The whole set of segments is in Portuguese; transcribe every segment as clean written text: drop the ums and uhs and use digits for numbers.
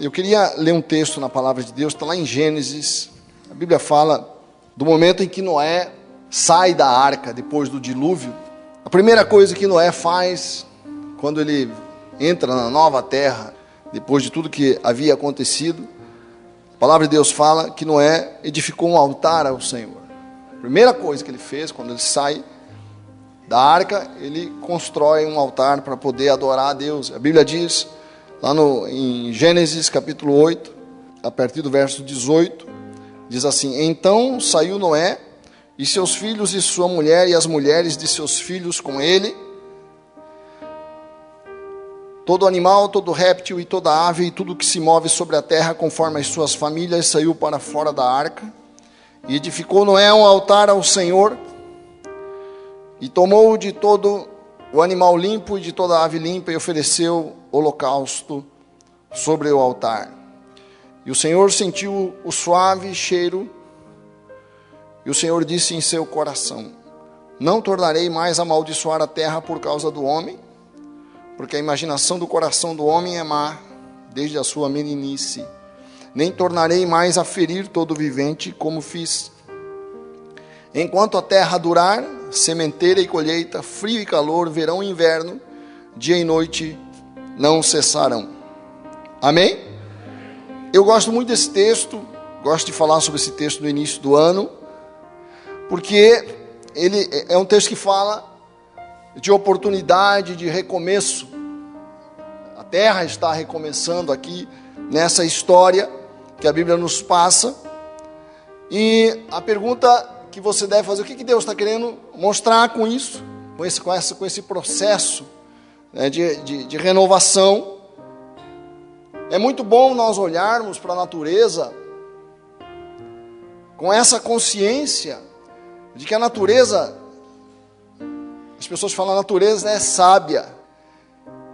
Eu queria ler um texto na palavra de Deus, está lá em Gênesis. A Bíblia fala do momento em que Noé sai da arca depois do dilúvio. A primeira coisa que Noé faz quando ele entra na nova terra, depois de tudo que havia acontecido, a palavra de Deus fala que Noé edificou um altar ao Senhor. A primeira coisa que ele fez quando ele sai da arca, ele constrói um altar para poder adorar a Deus. A Bíblia diz, lá em Gênesis capítulo 8, a partir do verso 18, diz assim: Então saiu Noé e seus filhos e sua mulher e as mulheres de seus filhos com ele, todo animal, todo réptil e toda ave e tudo que se move sobre a terra conforme as suas famílias saiu para fora da arca. E edificou Noé um altar ao Senhor e tomou de todo o animal limpo e de toda a ave limpa e ofereceu holocausto sobre o altar. E o Senhor sentiu o suave cheiro e o Senhor disse em seu coração: Não tornarei mais a amaldiçoar a terra por causa do homem, porque a imaginação do coração do homem é má, desde a sua meninice. Nem tornarei mais a ferir todo vivente, como fiz. Enquanto a terra durar, sementeira e colheita, frio e calor, verão e inverno, dia e noite não cessarão. Amém? Eu gosto muito desse texto, gosto de falar sobre esse texto no início do ano, porque ele é um texto que fala de oportunidade, de recomeço. A terra está recomeçando aqui nessa história que a Bíblia nos passa. E a pergunta que você deve fazer: o que Deus está querendo mostrar com isso, com esse processo, né, de renovação? É muito bom nós olharmos para a natureza com essa consciência de que a natureza, as pessoas falam, a natureza é sábia,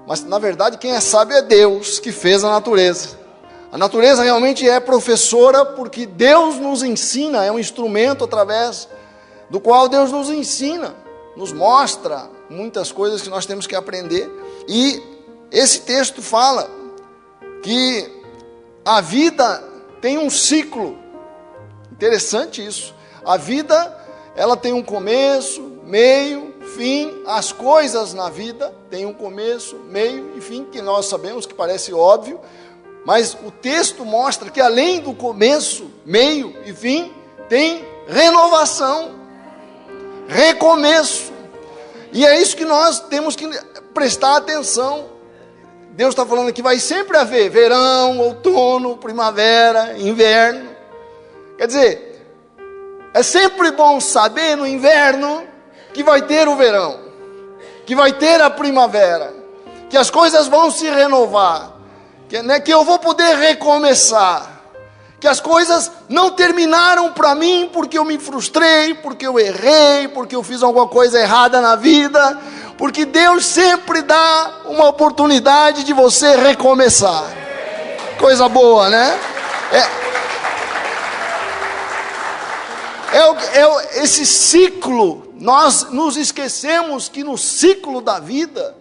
mas na verdade quem é sábio é Deus que fez a natureza. A natureza realmente é professora, porque Deus nos ensina, é um instrumento através do qual Deus nos ensina, nos mostra muitas coisas que nós temos que aprender. E esse texto fala que a vida tem um ciclo. Interessante isso. A vida, ela tem um começo, meio, fim. As coisas na vida têm um começo, meio e fim, que nós sabemos que parece óbvio, mas o texto mostra que além do começo, meio e fim, tem renovação, recomeço. E é isso que nós temos que prestar atenção. Deus está falando que vai sempre haver verão, outono, primavera, inverno. Quer dizer, é sempre bom saber no inverno que vai ter o verão, que vai ter a primavera, que as coisas vão se renovar, que eu vou poder recomeçar, que as coisas não terminaram para mim porque eu me frustrei, porque eu errei, porque eu fiz alguma coisa errada na vida, porque Deus sempre dá uma oportunidade de você recomeçar. Coisa boa, né? Esse ciclo, nós nos esquecemos que no ciclo da vida,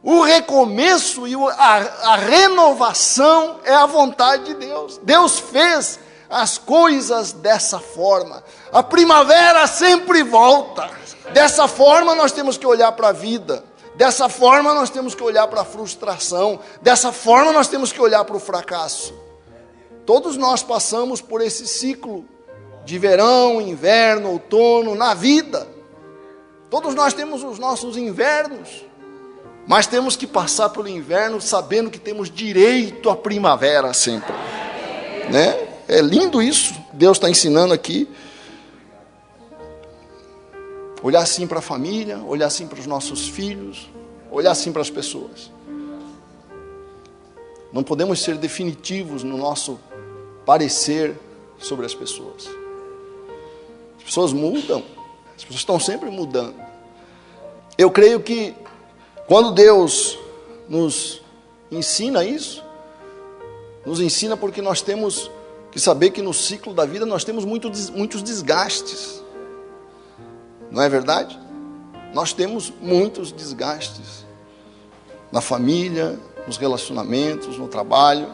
o recomeço e a renovação é a vontade de Deus. Deus fez as coisas dessa forma. A primavera sempre volta. Dessa forma nós temos que olhar para a vida. Dessa forma nós temos que olhar para a frustração. Dessa forma nós temos que olhar para o fracasso. Todos nós passamos por esse ciclo de verão, inverno, outono, na vida. Todos nós temos os nossos invernos. Mas temos que passar pelo inverno sabendo que temos direito à primavera sempre, né? É lindo isso, Deus está ensinando aqui. Olhar assim para a família, olhar assim para os nossos filhos, olhar assim para as pessoas. Não podemos ser definitivos no nosso parecer sobre as pessoas. As pessoas mudam, as pessoas estão sempre mudando. Eu creio que quando Deus nos ensina isso, nos ensina porque nós temos que saber que no ciclo da vida nós temos muitos desgastes. Não é verdade? Nós temos muitos desgastes na família, nos relacionamentos, no trabalho.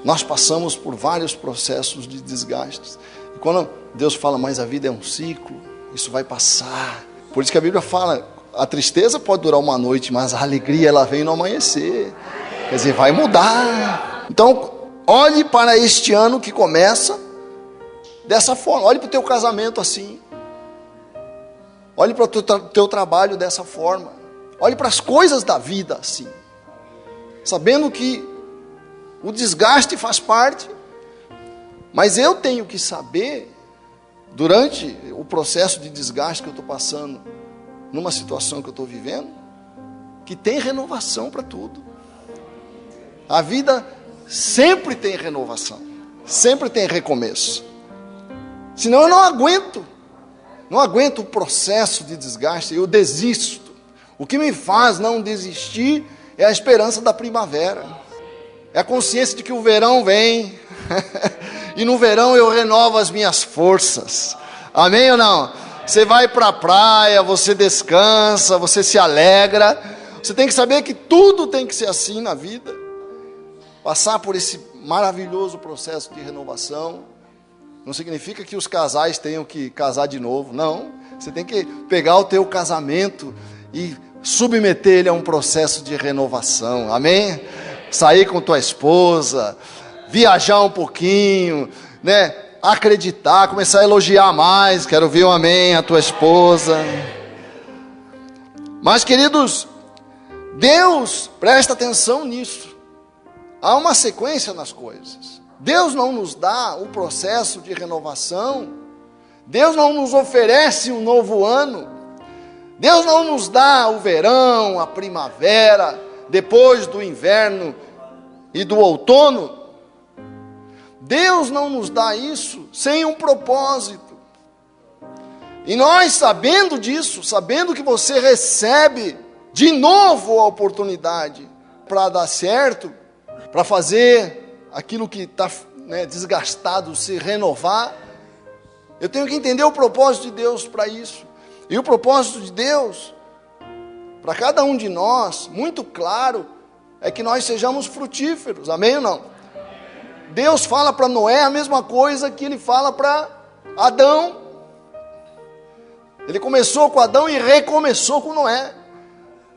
Nós passamos por vários processos de desgastes. E quando Deus fala, mas a vida é um ciclo, isso vai passar. Por isso que a Bíblia fala, a tristeza pode durar uma noite, mas a alegria ela vem no amanhecer. Quer dizer, vai mudar. Então, olhe para este ano que começa dessa forma. Olhe para o teu casamento assim. Olhe para o teu trabalho dessa forma. Olhe para as coisas da vida assim. Sabendo que o desgaste faz parte, mas eu tenho que saber, durante o processo de desgaste que eu estou passando, numa situação que eu estou vivendo, que tem renovação para tudo. A vida sempre tem renovação, sempre tem recomeço. Senão eu não aguento o processo de desgaste, eu desisto. O que me faz não desistir é a esperança da primavera. É a consciência de que o verão vem, e no verão eu renovo as minhas forças. Amém ou não? Você vai para a praia, você descansa, você se alegra. Você tem que saber que tudo tem que ser assim na vida. Passar por esse maravilhoso processo de renovação não significa que os casais tenham que casar de novo. Não, você tem que pegar o teu casamento e submeter ele a um processo de renovação. Amém? Sair com tua esposa, viajar um pouquinho, né? Acreditar, começar a elogiar mais. Quero ouvir um amém a tua esposa. Mas, queridos, Deus, presta atenção nisso. Há uma sequência nas coisas. Deus não nos dá o processo de renovação. Deus não nos oferece um novo ano. Deus não nos dá o verão, a primavera, depois do inverno e do outono. Deus não nos dá isso sem um propósito. E nós, sabendo disso, sabendo que você recebe de novo a oportunidade para dar certo, para fazer aquilo que está desgastado se renovar, eu tenho que entender o propósito de Deus para isso. E o propósito de Deus, para cada um de nós, muito claro, é que nós sejamos frutíferos. Amém ou não? Deus fala para Noé a mesma coisa que ele fala para Adão. Ele começou com Adão e recomeçou com Noé.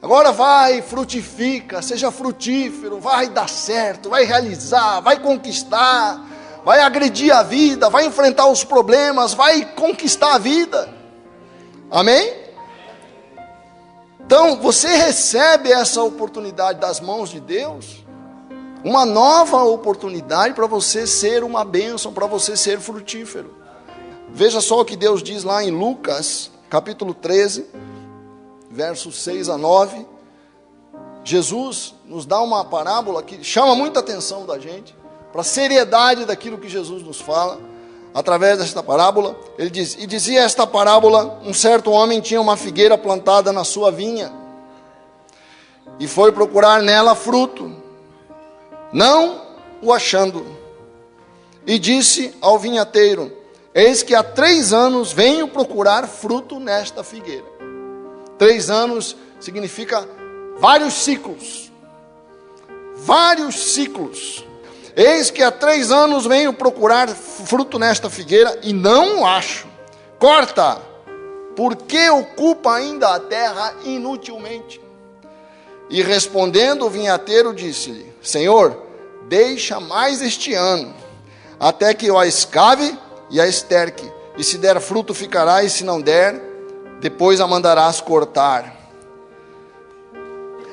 Agora vai, frutifica, seja frutífero, vai dar certo, vai realizar, vai conquistar, vai agredir a vida, vai enfrentar os problemas, vai conquistar a vida. Amém? Então, você recebe essa oportunidade das mãos de Deus, uma nova oportunidade para você ser uma bênção, para você ser frutífero. Veja só o que Deus diz lá em Lucas, capítulo 13, versos 6 a 9. Jesus nos dá uma parábola que chama muita atenção da gente, para a seriedade daquilo que Jesus nos fala. Através desta parábola, ele diz: e dizia esta parábola, um certo homem tinha uma figueira plantada na sua vinha, e foi procurar nela fruto, não o achando, e disse ao vinhateiro: eis que há 3 anos venho procurar fruto nesta figueira. 3 anos significa vários ciclos. Vários ciclos. Eis que há 3 anos venho procurar fruto nesta figueira e não acho. Corta, porque ocupa ainda a terra inutilmente. E respondendo o vinhateiro disse-lhe: Senhor, deixa mais este ano, até que eu a escave e a esterque. E se der fruto ficará, e se não der, depois a mandarás cortar.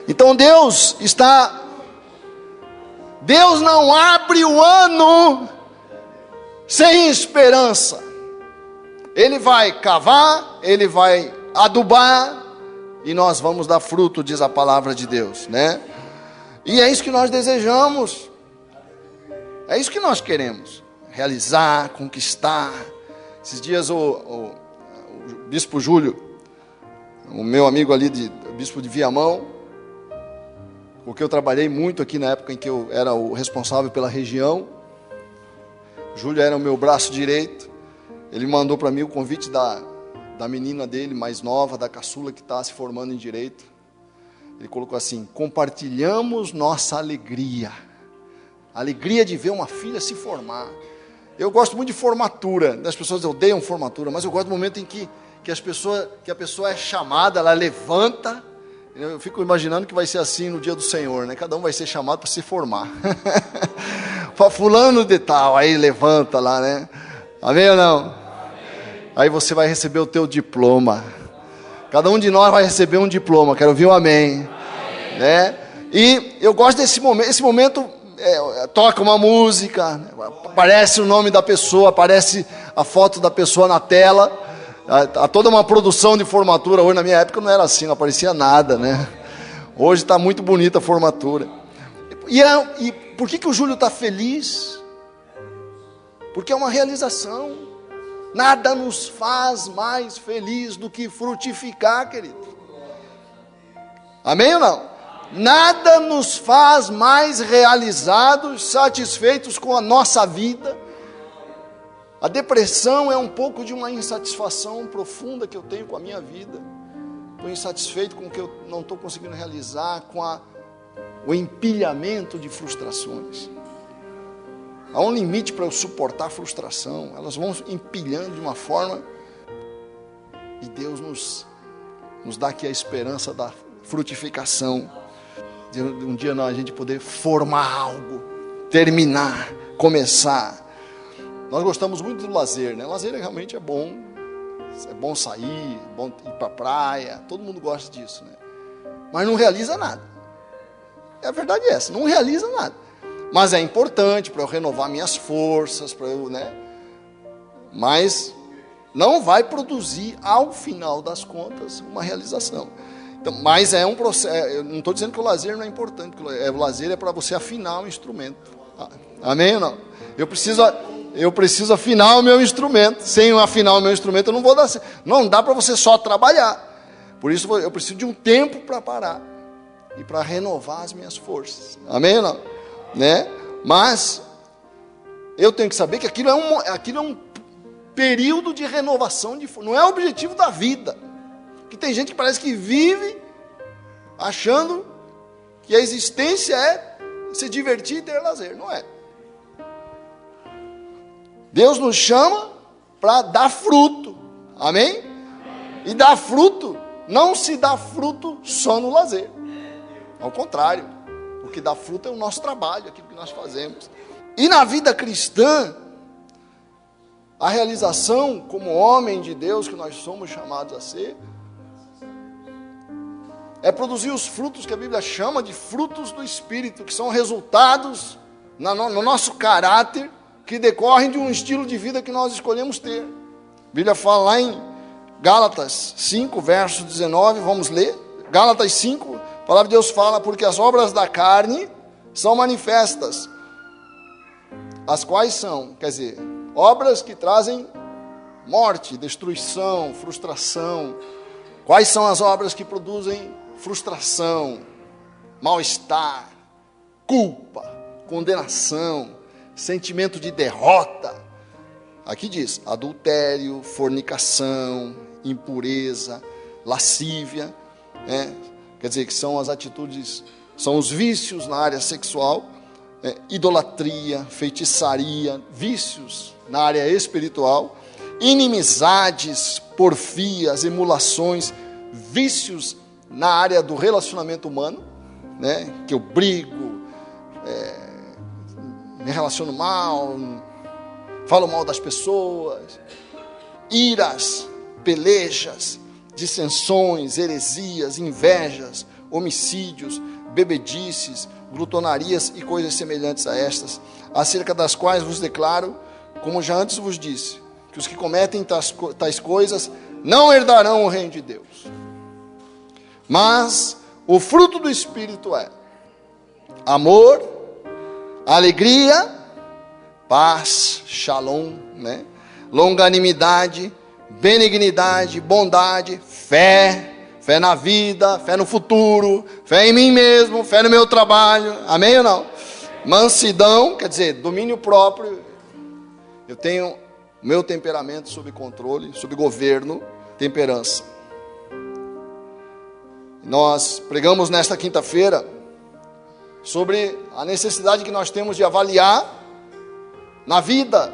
Então Deus não abre o ano sem esperança. Ele vai cavar, ele vai adubar, e nós vamos dar fruto, diz a palavra de Deus, né? E é isso que nós desejamos, é isso que nós queremos, realizar, conquistar. Esses dias o bispo Júlio, o meu amigo ali, o bispo de Viamão, porque eu trabalhei muito aqui na época em que eu era o responsável pela região. Júlio era o meu braço direito. Ele mandou para mim o convite da menina dele, mais nova, da caçula, que está se formando em Direito, Ele colocou assim: compartilhamos nossa alegria. A alegria de ver uma filha se formar. Eu gosto muito de formatura. As pessoas odeiam formatura, mas eu gosto do momento em que a pessoa é chamada, ela levanta. Eu fico imaginando que vai ser assim no dia do Senhor, né? Cada um vai ser chamado para se formar. Para fulano de tal, aí levanta lá, né? Amém ou não? Amém. Aí você vai receber o teu diploma. Cada um de nós vai receber um diploma. Quero ouvir um amém. Amém. Né? E eu gosto desse momento. Esse momento toca uma música, aparece o nome da pessoa, aparece a foto da pessoa na tela. Há toda uma produção de formatura. Hoje, na minha época, não era assim, não aparecia nada, né? Hoje está muito bonita a formatura. E por que o Júlio está feliz? Porque é uma realização. Nada nos faz mais feliz do que frutificar, querido. Amém ou não? Nada nos faz mais realizados, satisfeitos com a nossa vida. A depressão é um pouco de uma insatisfação profunda que eu tenho com a minha vida. Estou insatisfeito com o que eu não estou conseguindo realizar, com o empilhamento de frustrações. Há um limite para eu suportar a frustração. Elas vão empilhando de uma forma. E Deus nos dá aqui a esperança da frutificação. De um dia a gente poder formar algo, terminar, começar. Nós gostamos muito do lazer, né? O lazer realmente é bom sair, é bom ir para a praia, todo mundo gosta disso, né? Mas não realiza nada. A verdade é essa, não realiza nada. Mas é importante para eu renovar minhas forças, para eu, né? Mas não vai produzir, ao final das contas, uma realização. Então, mas é um processo. Eu não estou dizendo que o lazer não é importante, o lazer é para você afinar o instrumento. Amém ou não? Eu preciso afinar o meu instrumento. Sem afinar o meu instrumento, eu não vou dar certo. Não dá para você só trabalhar. Por isso eu preciso de um tempo para parar e para renovar as minhas forças. Amém ou não? Né? Mas eu tenho que saber que aquilo é um período de renovação de força. Não é o objetivo da vida. Que tem gente que parece que vive achando que a existência é se divertir e ter lazer. Não é. Deus nos chama para dar fruto. Amém? E dar fruto, não se dá fruto só no lazer. Ao contrário, o que dá fruto é o nosso trabalho, aquilo que nós fazemos. E na vida cristã, a realização como homem de Deus que nós somos chamados a ser, é produzir os frutos que a Bíblia chama de frutos do Espírito, que são resultados no nosso caráter, que decorrem de um estilo de vida que nós escolhemos ter. A Bíblia fala lá em Gálatas 5, verso 19, vamos ler. Gálatas 5, a palavra de Deus fala: porque as obras da carne são manifestas, as quais são, quer dizer, obras que trazem morte, destruição, frustração. Quais são as obras que produzem frustração, mal-estar, culpa, condenação, sentimento de derrota? Aqui diz: adultério, fornicação, impureza, lascívia, quer dizer, que são as atitudes, são os vícios na área sexual, idolatria, feitiçaria, vícios na área espiritual, inimizades, porfias, emulações, vícios na área do relacionamento humano, né? Que eu brigo, me relaciono mal, falo mal das pessoas, iras, pelejas, dissensões, heresias, invejas, homicídios, bebedices, glutonarias e coisas semelhantes a estas, acerca das quais vos declaro, como já antes vos disse, que os que cometem tais coisas não herdarão o reino de Deus. Mas o fruto do Espírito é amor, alegria, paz, shalom, né? Longanimidade, benignidade, bondade, fé na vida, fé no futuro, fé em mim mesmo, fé no meu trabalho, amém ou não? Mansidão, quer dizer, domínio próprio. Eu tenho meu temperamento sob controle, sob governo, temperança. Nós pregamos nesta quinta-feira sobre a necessidade que nós temos de avaliar na vida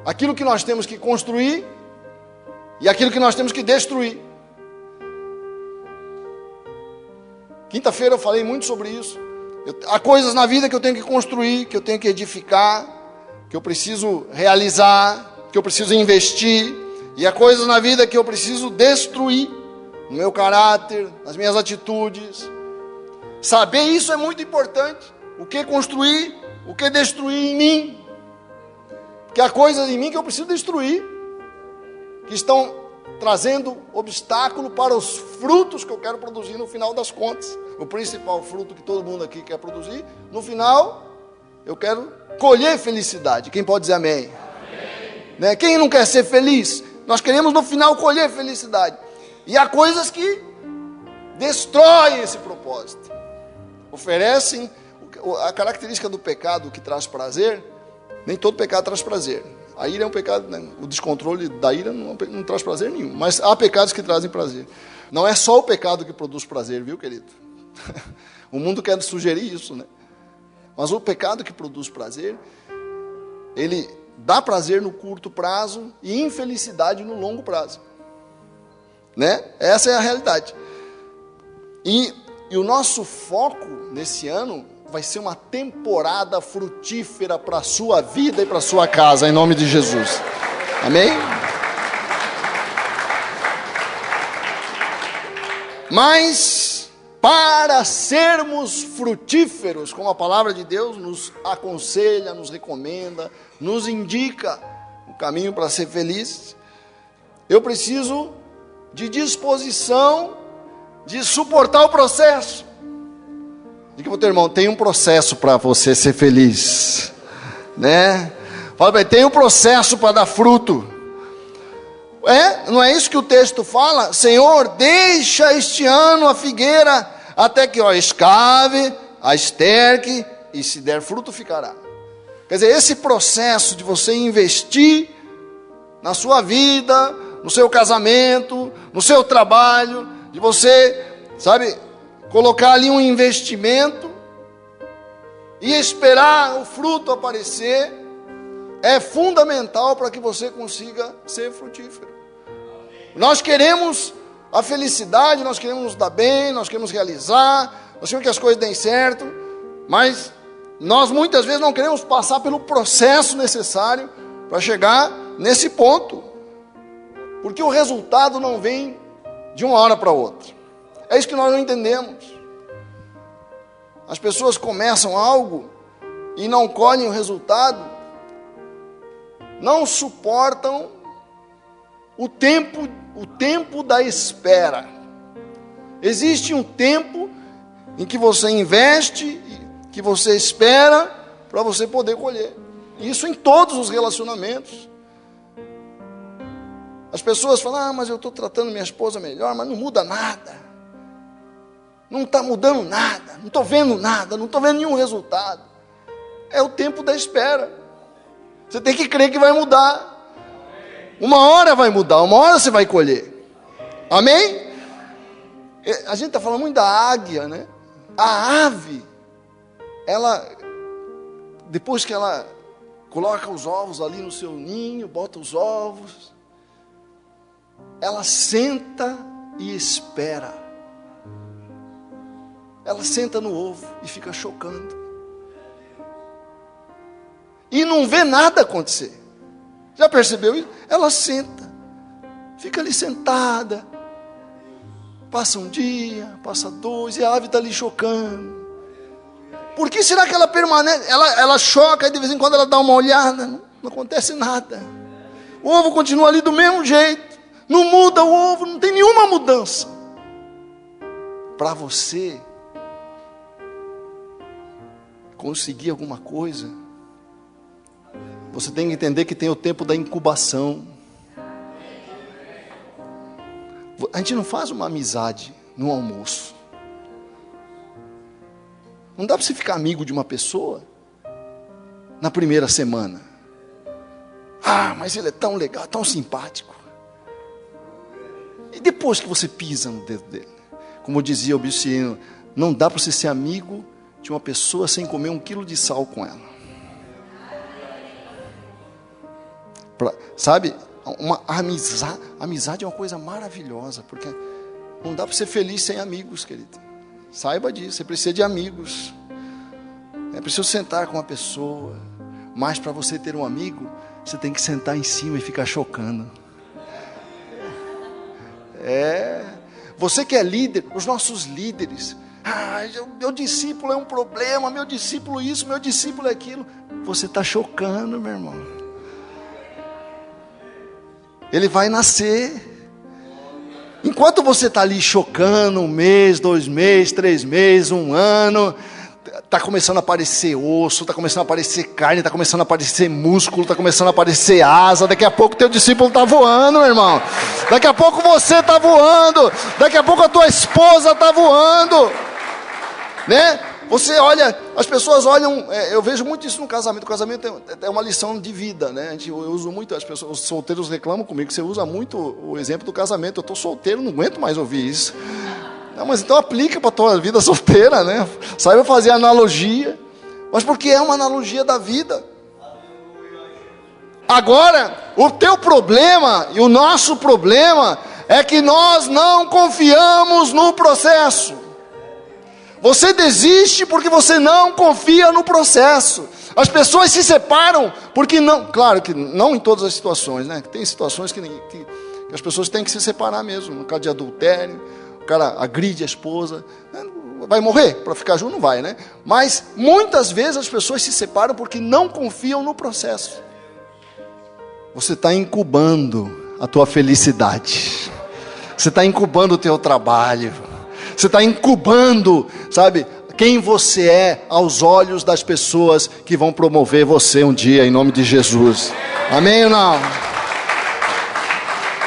aquilo que nós temos que construir e aquilo que nós temos que destruir. Quinta-feira eu falei muito sobre isso. Há coisas na vida que eu tenho que construir, que eu tenho que edificar, que eu preciso realizar, que eu preciso investir, e há coisas na vida que eu preciso destruir, no meu caráter, nas minhas atitudes. Saber isso é muito importante. O que construir, o que destruir em mim. Porque há coisas em mim que eu preciso destruir, que estão trazendo obstáculo para os frutos que eu quero produzir no final das contas. O principal fruto que todo mundo aqui quer produzir, no final, eu quero colher felicidade. Quem pode dizer amém? Amém. Né? Quem não quer ser feliz? Nós queremos no final colher felicidade. E há coisas que destroem esse propósito. Oferecem a característica do pecado que traz prazer. Nem todo pecado traz prazer. A ira é um pecado, né? O descontrole da ira não traz prazer nenhum. Mas há pecados que trazem prazer. Não é só o pecado que produz prazer, viu, querido? O mundo quer sugerir isso, né? Mas o pecado que produz prazer, ele dá prazer no curto prazo e infelicidade no longo prazo. Né? Essa é a realidade. E o nosso foco nesse ano vai ser uma temporada frutífera para a sua vida e para a sua casa, em nome de Jesus. Amém? Mas, para sermos frutíferos, como a palavra de Deus nos aconselha, nos recomenda, nos indica o caminho para ser feliz, eu preciso de disposição de suportar o processo. Diga para o teu irmão, tem um processo para você ser feliz, né? Fala para ele, tem um processo para dar fruto. Não é isso que o texto fala? Senhor, deixa este ano a figueira até que escave, a esterque, e se der fruto ficará. Quer dizer, esse processo de você investir na sua vida, no seu casamento, no seu trabalho, de você, colocar ali um investimento e esperar o fruto aparecer, é fundamental para que você consiga ser frutífero. Nós queremos a felicidade, nós queremos nos dar bem, nós queremos realizar, nós queremos que as coisas deem certo, mas nós muitas vezes não queremos passar pelo processo necessário para chegar nesse ponto, porque o resultado não vem de uma hora para outra. É isso que nós não entendemos. As pessoas começam algo e não colhem o resultado, não suportam o tempo da espera. Existe um tempo em que você investe, que você espera para você poder colher. Isso em todos os relacionamentos. As pessoas falam, mas eu estou tratando minha esposa melhor, mas não muda nada. Não está mudando nada, não estou vendo nada, não estou vendo nenhum resultado. É o tempo da espera. Você tem que crer que vai mudar. Uma hora vai mudar, uma hora você vai colher. Amém? A gente está falando muito da águia, né? A ave, ela, depois que ela coloca os ovos ali no seu ninho, bota os ovos, ela senta e espera. Ela senta no ovo e fica chocando. E não vê nada acontecer. Já percebeu isso? Ela senta, fica ali sentada. Passa um dia, passa dois, e a ave está ali chocando. Por que será que ela permanece? Ela choca e de vez em quando ela dá uma olhada, não acontece nada. O ovo continua ali do mesmo jeito. Não muda o ovo, não tem nenhuma mudança. Para você conseguir alguma coisa, você tem que entender que tem o tempo da incubação. A gente não faz uma amizade no almoço. Não dá para você ficar amigo de uma pessoa na primeira semana. Mas ele é tão legal, tão simpático. E depois que você pisa no dedo dele, Como dizia o Bispo Cirino, não dá para você ser amigo de uma pessoa sem comer 1 quilo de sal com ela. Sabe, uma amizade é uma coisa maravilhosa, porque não dá para ser feliz sem amigos, querido. Saiba disso, você precisa de amigos. É preciso sentar com uma pessoa, mas para você ter um amigo, você tem que sentar em cima e ficar chocando. Você que é líder, os nossos líderes, meu discípulo é um problema, meu discípulo isso, meu discípulo é aquilo. Você está chocando, meu irmão. Ele vai nascer. Enquanto você está ali chocando 1 mês, 2 meses, 3 meses, 1 ano, está começando a aparecer osso, está começando a aparecer carne, está começando a aparecer músculo, está começando a aparecer asa. Daqui a pouco teu discípulo está voando, meu irmão. Daqui a pouco você está voando. Daqui a pouco a tua esposa está voando, né? Você olha, as pessoas olham, eu vejo muito isso no casamento. O casamento é uma lição de vida, né? Eu uso muito, as pessoas, os solteiros reclamam comigo que você usa muito o exemplo do casamento. Eu estou solteiro, não aguento mais ouvir isso. Não, mas então aplica para a tua vida solteira, né? Saiba fazer analogia, mas porque é uma analogia da vida. Agora, o teu problema e o nosso problema é que nós não confiamos no processo. Você desiste porque você não confia no processo. As pessoas se separam porque não, claro que não em todas as situações, né? Tem situações que as pessoas têm que se separar mesmo, no caso de adultério, o cara agride a esposa, vai morrer para ficar junto? Não vai, né? Mas muitas vezes as pessoas se separam porque não confiam no processo. Você está incubando a tua felicidade, você está incubando o teu trabalho, você está incubando, sabe, quem você é aos olhos das pessoas que vão promover você um dia, em nome de Jesus. Amém ou não?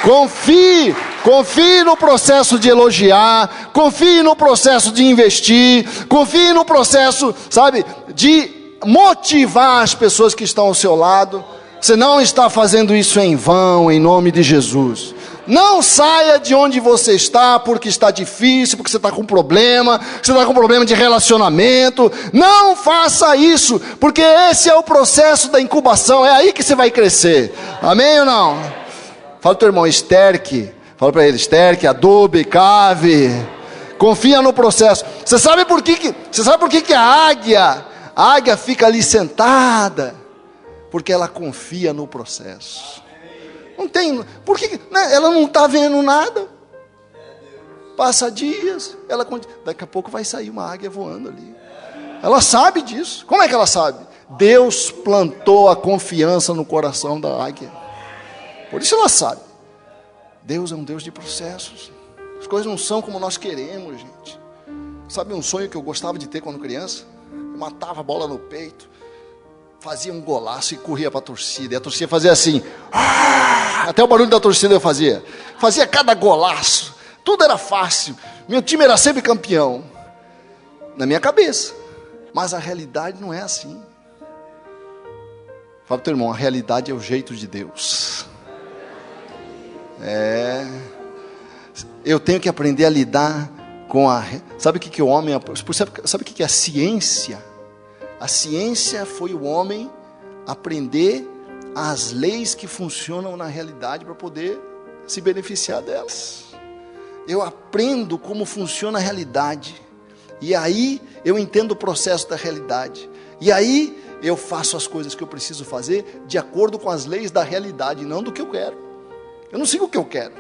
Confie no processo de elogiar, confie no processo de investir, confie no processo, sabe, de motivar as pessoas que estão ao seu lado. Você não está fazendo isso em vão, em nome de Jesus. Não saia de onde você está porque está difícil, porque você está com problema, você está com problema de relacionamento. Não faça isso, porque esse é o processo da incubação, é aí que você vai crescer. Amém ou não? Fala para o teu irmão, esterque. Fala para ele, esterque, adube, cave. Confia no processo. Você sabe por que a águia fica ali sentada? Porque ela confia no processo. Não tem, porque né, ela não está vendo nada. Passa dias, daqui a pouco vai sair uma águia voando ali. Ela sabe disso. Como é que ela sabe? Deus plantou a confiança no coração da águia. Por isso ela sabe. Deus é um Deus de processos. As coisas não são como nós queremos, gente. Sabe um sonho que eu gostava de ter quando criança? Eu matava a bola no peito, fazia um golaço e corria para a torcida. E a torcida fazia assim. Até o barulho da torcida eu fazia. Fazia cada golaço. Tudo era fácil. Meu time era sempre campeão. Na minha cabeça. Mas a realidade não é assim. Fala para o teu irmão, a realidade é o jeito de Deus. Eu tenho que aprender a lidar com sabe o que o homem... Sabe o que é a ciência? A ciência foi o homem aprender as leis que funcionam na realidade para poder se beneficiar delas. Eu aprendo como funciona a realidade. E aí eu entendo o processo da realidade. E aí eu faço as coisas que eu preciso fazer de acordo com as leis da realidade, não do que eu quero. Eu não sigo o que eu quero.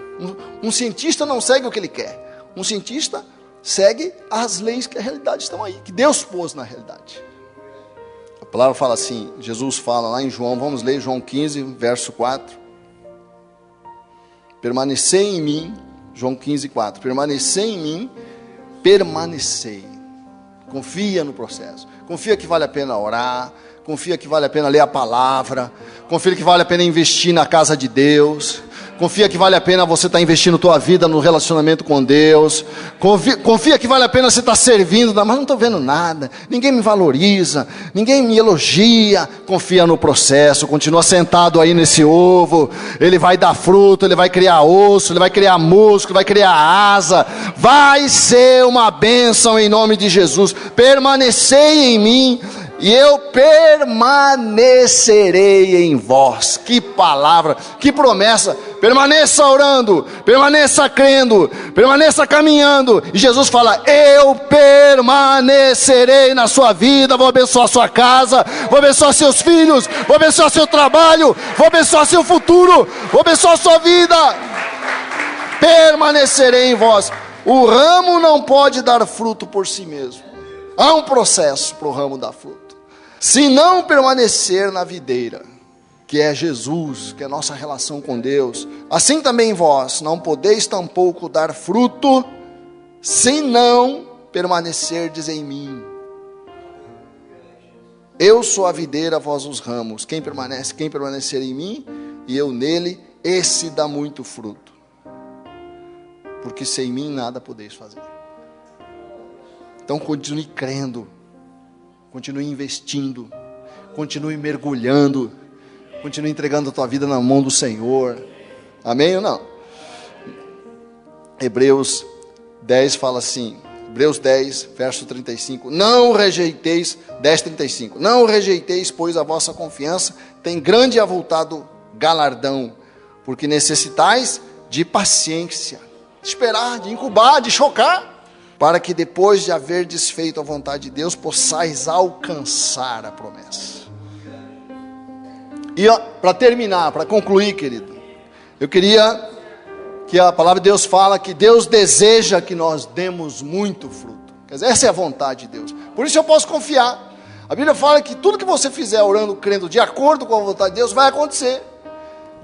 Um cientista não segue o que ele quer. Um cientista segue as leis que a realidade estão aí, que Deus pôs na realidade. A palavra fala assim, Jesus fala lá em João, vamos ler João 15, verso 4. Permanecei em mim, João 15, 4. Permanecei em mim, permanecei. Confia no processo. Confia que vale a pena orar. Confia que vale a pena ler a palavra. Confia que vale a pena investir na casa de Deus. Confia que vale a pena você estar investindo tua vida no relacionamento com Deus. Confia que vale a pena você estar servindo, mas não estou vendo nada. Ninguém me valoriza, ninguém me elogia. Confia no processo, continua sentado aí nesse ovo. Ele vai dar fruto, ele vai criar osso, ele vai criar músculo, vai criar asa. Vai ser uma bênção em nome de Jesus. Permanecei em mim e eu permanecerei em vós. Que palavra, que promessa. Permaneça orando, permaneça crendo, permaneça caminhando. E Jesus fala: eu permanecerei na sua vida. Vou abençoar sua casa, vou abençoar seus filhos, vou abençoar seu trabalho, vou abençoar seu futuro, vou abençoar sua vida. Permanecerei em vós. O ramo não pode dar fruto por si mesmo. Há um processo para o ramo dar fruto. Se não permanecer na videira, que é Jesus, que é a nossa relação com Deus, assim também vós não podeis tampouco dar fruto, se não permanecerdes em mim. Eu sou a videira, vós os ramos. Quem permanecer em mim e eu nele, esse dá muito fruto. Porque sem mim nada podeis fazer. Então continue crendo, continue investindo, continue mergulhando, continue entregando a tua vida na mão do Senhor. Amém ou não? Hebreus 10 fala assim, Hebreus 10, verso 35. Não rejeiteis, 10:35. Não rejeiteis, pois a vossa confiança tem grande e avultado galardão, porque necessitais de paciência, de esperar, de incubar, de chocar, para que depois de haver desfeito a vontade de Deus, possais alcançar a promessa. E para terminar, para concluir, querido, eu queria que a palavra de Deus fala que Deus deseja que nós demos muito fruto. Quer dizer, essa é a vontade de Deus. Por isso eu posso confiar. A Bíblia fala que tudo que você fizer orando, crendo, de acordo com a vontade de Deus, vai acontecer.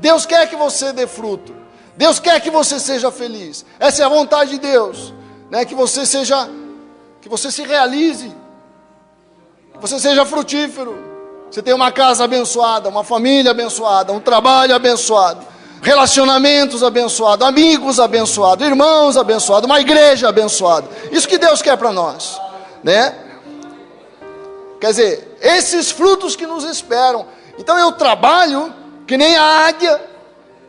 Deus quer que você dê fruto. Deus quer que você seja feliz. Essa é a vontade de Deus, né? Que você se realize, que você seja frutífero, que você tenha uma casa abençoada, uma família abençoada, um trabalho abençoado, relacionamentos abençoados, amigos abençoados, irmãos abençoados, uma igreja abençoada. Isso que Deus quer para nós, né? Quer dizer, esses frutos que nos esperam. Então eu trabalho que nem a águia.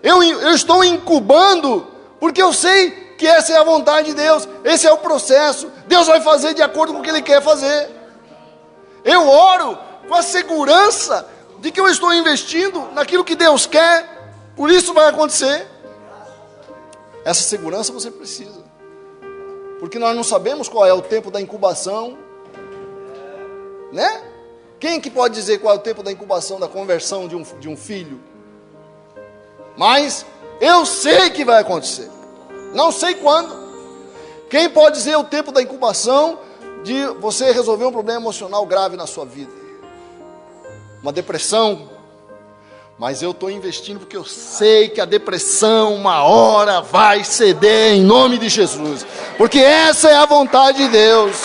Eu estou incubando, porque eu sei que essa é a vontade de Deus, esse é o processo. Deus vai fazer de acordo com o que Ele quer fazer. Eu oro com a segurança de que eu estou investindo naquilo que Deus quer, por isso vai acontecer. Essa segurança você precisa, porque nós não sabemos qual é o tempo da incubação, né? Quem que pode dizer qual é o tempo da incubação, da conversão de um filho? Mas eu sei que vai acontecer. Não sei quando. Quem pode dizer o tempo da incubação de você resolver um problema emocional grave na sua vida? Uma depressão. Mas eu estou investindo porque eu sei que a depressão uma hora vai ceder em nome de Jesus. Porque essa é a vontade de Deus.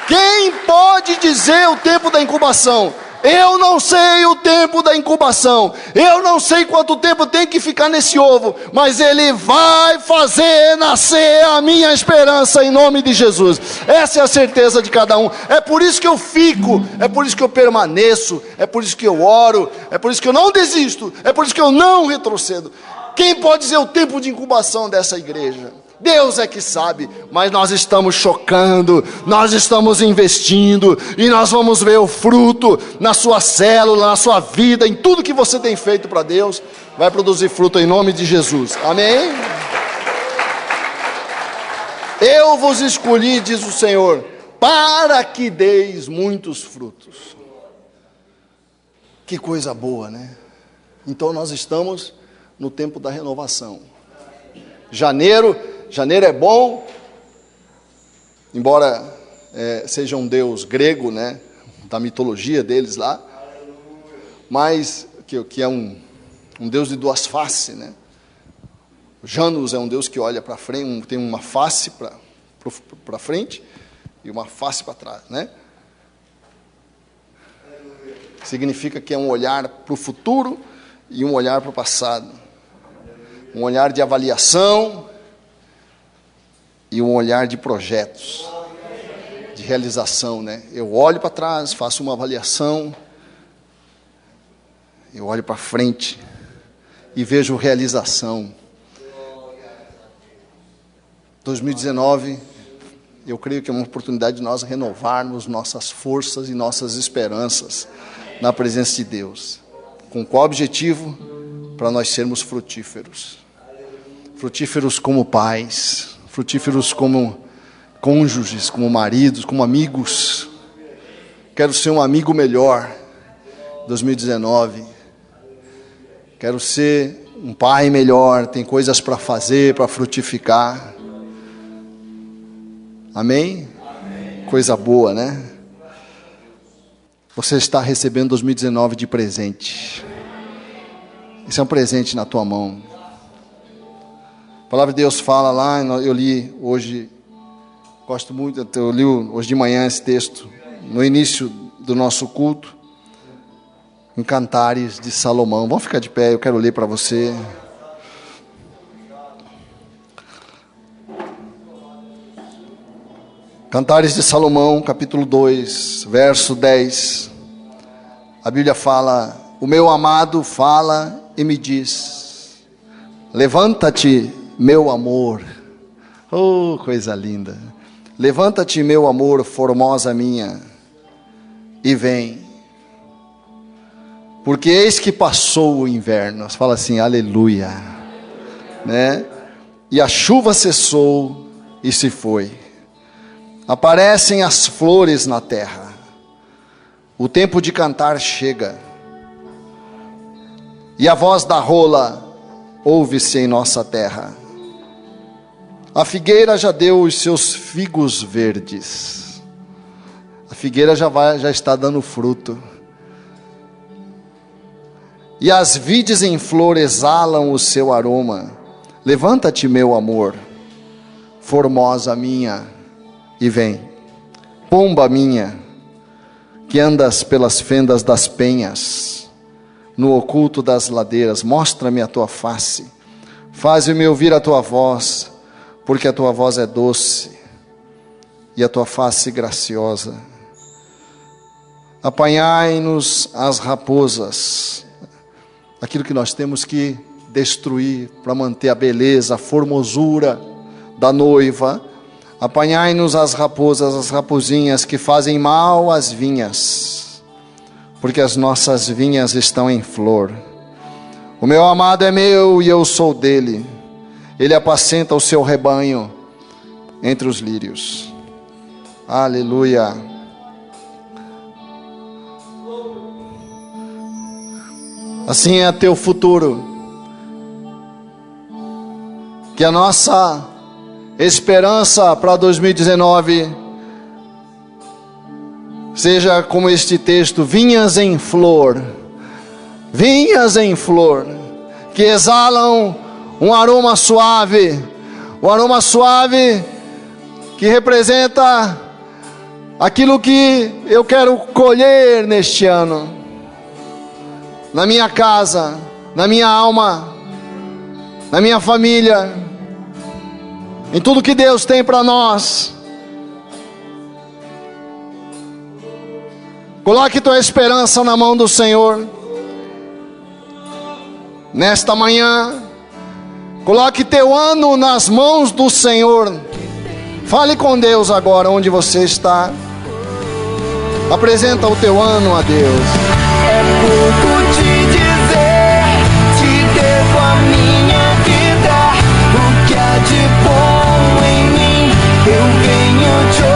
Quem pode dizer o tempo da incubação? Eu não sei o tempo da incubação, eu não sei quanto tempo tem que ficar nesse ovo, mas Ele vai fazer nascer a minha esperança em nome de Jesus. Essa é a certeza de cada um. É por isso que eu fico, é por isso que eu permaneço, é por isso que eu oro, é por isso que eu não desisto, é por isso que eu não retrocedo. Quem pode dizer o tempo de incubação dessa igreja? Deus é que sabe, mas nós estamos chocando, nós estamos investindo, e nós vamos ver o fruto na sua célula, na sua vida, em tudo que você tem feito para Deus, vai produzir fruto em nome de Jesus, amém? Eu vos escolhi, diz o Senhor, para que deis muitos frutos. Que coisa boa, né? Então nós estamos no tempo da renovação. Janeiro é bom, embora seja um deus grego, né, da mitologia deles lá, mas que é um deus de duas faces, né? Janus é um deus que olha para frente, tem uma face para frente e uma face para trás, né? Significa que é um olhar para o futuro e um olhar para o passado. um olhar de avaliação e um olhar de projetos, de realização, né? Eu olho para trás, faço uma avaliação, eu olho para frente e vejo realização. 2019, eu creio que é uma oportunidade de nós renovarmos nossas forças e nossas esperanças na presença de Deus. Com qual objetivo? Para nós sermos frutíferos. Frutíferos como pais, frutíferos como cônjuges, como maridos, como amigos. Quero ser um amigo melhor, 2019. Quero ser um pai melhor, tem coisas para fazer, para frutificar. Amém? Amém? Coisa boa, né? Você está recebendo 2019 de presente. Esse é um presente na tua mão. A palavra de Deus fala lá, eu li hoje, gosto muito, eu li hoje de manhã esse texto, no início do nosso culto, em Cantares de Salomão. Vamos ficar de pé, eu quero ler para você. Cantares de Salomão, capítulo 2, verso 10. A Bíblia fala: o meu amado fala e me diz: levanta-te, meu amor. Oh, coisa linda. Levanta-te, meu amor, formosa minha, e vem. Porque eis que passou o inverno. Fala assim, aleluia, né? E a chuva cessou e se foi. Aparecem as flores na terra. O tempo de cantar chega. E a voz da rola ouve-se em nossa terra. A figueira já deu os seus figos verdes. A figueira já está dando fruto. E as vides em flor exalam o seu aroma. Levanta-te, meu amor, formosa minha, e vem. Pomba minha, que andas pelas fendas das penhas, no oculto das ladeiras, mostra-me a tua face, faze-me ouvir a tua voz, porque a tua voz é doce, e a tua face graciosa. Apanhai-nos as raposas, aquilo que nós temos que destruir, para manter a beleza, a formosura da noiva. Apanhai-nos as raposas, as raposinhas que fazem mal às vinhas, porque as nossas vinhas estão em flor. O meu amado é meu e eu sou dele. Ele apacenta o seu rebanho entre os lírios. Aleluia. Assim é teu futuro. Que a nossa esperança para 2019 seja como este texto: vinhas em flor, que exalam um aroma suave que representa aquilo que eu quero colher neste ano, na minha casa, na minha alma, na minha família, em tudo que Deus tem para nós. Coloque tua esperança na mão do Senhor. Nesta manhã, coloque teu ano nas mãos do Senhor. Fale com Deus agora, onde você está. Apresenta o teu ano a Deus. É pouco te dizer, te devo a minha vida. O que há de bom em mim, eu venho te